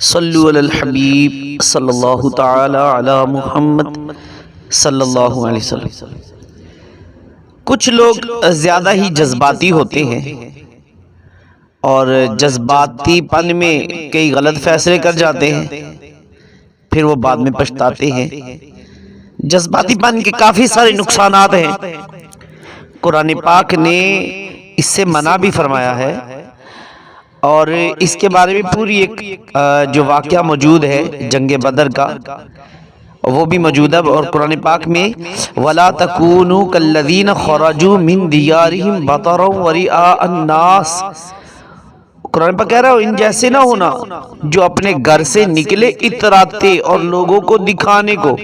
صلو علی الحبیب صلی اللہ تعالی علی محمد صلی اللہ علیہ وسلم۔ کچھ لوگ زیادہ ہی جذباتی ہوتے ہیں اور جذباتی پن میں کئی غلط فیصلے کر جاتے ہیں، پھر وہ بعد میں پچھتاتے ہیں۔ جذباتی پن کے کافی سارے نقصانات ہیں، قرآن پاک نے اس سے منع بھی فرمایا ہے، اور اس کے بارے میں پوری ایک جو واقعہ موجود ہے جنگ بدر کا وہ بھی موجود ہے، اور قرآن پاک میں وَلَا تَكُونُوا كَالَّذِينَ خَرَجُوا مِن دِيَارِهِمْ بَطَرًا وَرِئَاءَ النَّاسِ، قرآن پاک کہہ رہا ہے ان جیسے نہ ہونا جو اپنے گھر سے نکلے اتراتے اور لوگوں کو دکھانے کو۔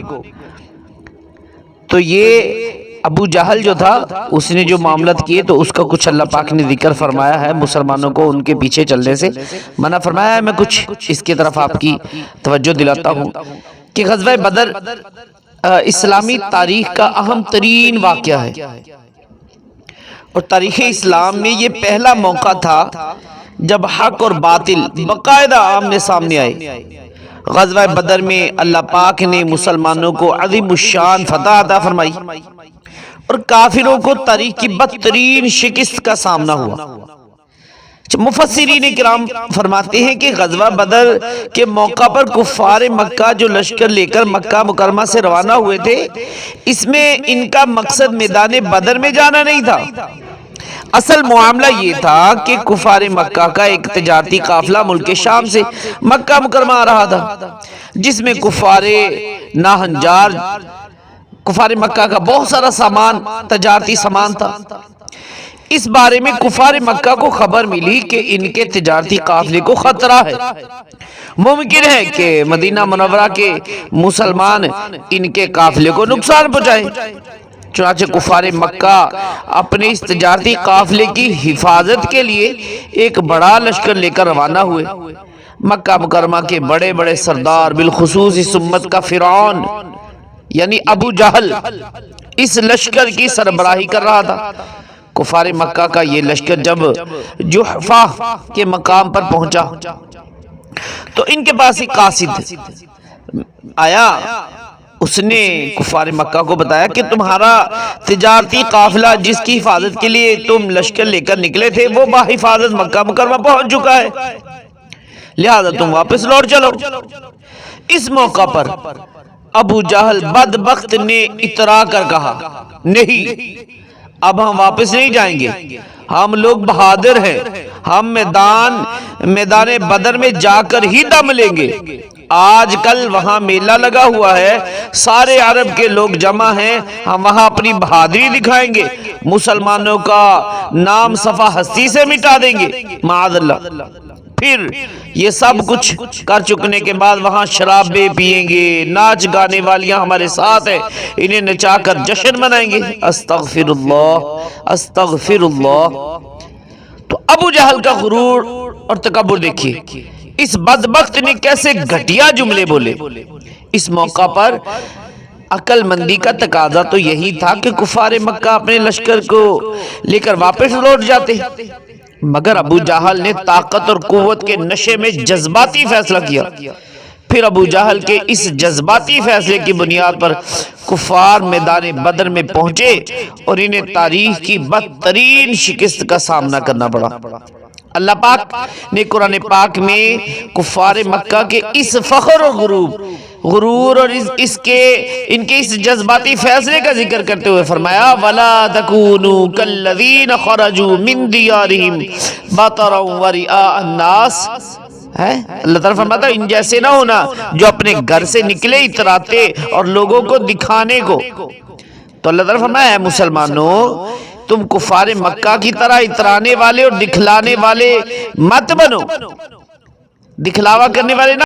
تو یہ ابو جہل جو تھا اس نے جو معاملات کیے تو اس کا کچھ اللہ پاک نے ذکر فرمایا ہے، مسلمانوں کو ان کے پیچھے چلنے سے منع فرمایا ہے۔ میں کچھ اس کی طرف آپ کی توجہ دلاتا ہوں کہ غزوہ بدر اسلامی تاریخ کا اہم ترین واقعہ ہے، اور تاریخ اسلام میں یہ پہلا موقع تھا جب حق اور باطل باقاعدہ آمنے سامنے آئے۔ غزوہ بدر میں اللہ پاک نے مسلمانوں کو عظیم الشان فتح عطا فرمائی، اور کافروں کو تاریخ کی بدترین شکست کا سامنا ہوا۔ مفسرین کرام فرماتے ہیں کہ غزوہ بدر کے موقع پر کفار مکہ جو لشکر لے کر مکہ مکرمہ سے روانہ ہوئے تھے، اس میں ان کا مقصد میدان بدر میں جانا نہیں تھا۔ اصل معاملہ یہ تھا کہ کفار مکہ کا ایک تجارتی قافلہ ملک شام سے مکہ مکرمہ آ رہا تھا، جس میں کفار ناہنجار کفار مکہ کا بہت سارا سامان تجارتی سامان تھا۔ اس بارے میں کفار مکہ کو خبر ملی کہ ان کے تجارتی قافلے کو خطرہ ہے، ممکن ہے کہ مدینہ منورہ کے مسلمان ان کے قافلے کو نقصان پہنچائیں۔ چنانچہ کفار مکہ اپنے اس تجارتی قافلے کی حفاظت کے لیے ایک بڑا لشکر لے کر روانہ ہوئے۔ مکہ مکرمہ کے بڑے بڑے سردار، بالخصوص اس امت کا فرعون یعنی ابو جہل، اس لشکر کی سربراہی کر رہا تھا۔ کفار مکہ کا یہ لشکر جب جحفہ کے مقام پر پہنچا تو ان کے پاس ایک قاصد آیا، اس نے کفار مکہ کو بتایا کہ تمہارا تجارتی قافلہ جس کی حفاظت کے لیے تم لشکر لے کر نکلے تھے وہ بحفاظت مکہ مکرمہ پہنچ چکا ہے، لہذا تم واپس لوٹ چلو۔ اس موقع پر ابو جہل بدبخت نے اترا کر کہا، نہیں، اب ہم واپس نہیں جائیں گے، ہم لوگ بہادر ہیں، ہم میدان بدر میں جا کر ہی دم لیں گے۔ آج کل وہاں میلہ لگا ہوا ہے، سارے عرب کے لوگ جمع ہیں، ہم وہاں اپنی بہادری دکھائیں گے، مسلمانوں کا نام صفحہ ہستی سے مٹا دیں گے، معاذ اللہ۔ پھر یہ سب کچھ کر چکنے کے بعد وہاں شرابیں پیئیں گے، ناچ گانے والیاں ہمارے ساتھ ہیں، انہیں نچا کر جشن منائیں گے۔ استغفر اللہ، استغفر اللہ۔ تو ابو جہل کا غرور اور تکبر دیکھیے، اس بدبخت نے کیسے گھٹیا جملے بولے۔ اس موقع پر عقل مندی کا تقاضا تو یہی تھا کہ کفار مکہ اپنے لشکر کو لے کر واپس لوٹ جاتے، مگر ابو جہل نے طاقت اور قوت کے نشے میں جذباتی فیصلہ کیا۔ پھر ابو جہل کے اس جذباتی فیصلے کی بنیاد پر کفار میدان بدر میں پہنچے اور انہیں تاریخ کی بدترین شکست کا سامنا کرنا پڑا۔ اللہ پاک نے قرآن پاک میں کفار مکہ کے اس فخر اور غرور اور ان کے اس جذباتی فیصلے کا ذکر کرتے ہوئے فرمایا وَلَا تَكُونُوا كَالَّذِينَ خَرَجُوا مِن دِيَارِهِمْ بَطَرًا وَرِئَاءَ النَّاسِ۔ اللہ تعالیٰ فرماتا ہے ان جیسے نہ ہونا جو اپنے گھر سے نکلے اتراتے اور لوگوں کو دکھانے کو۔ تو اللہ تعالیٰ فرمایا ہے مسلمانوں، تم کفار مکہ کی طرح اترانے والے اور دکھلانے والے مت بنو، دکھلاوا کرنے والے نہ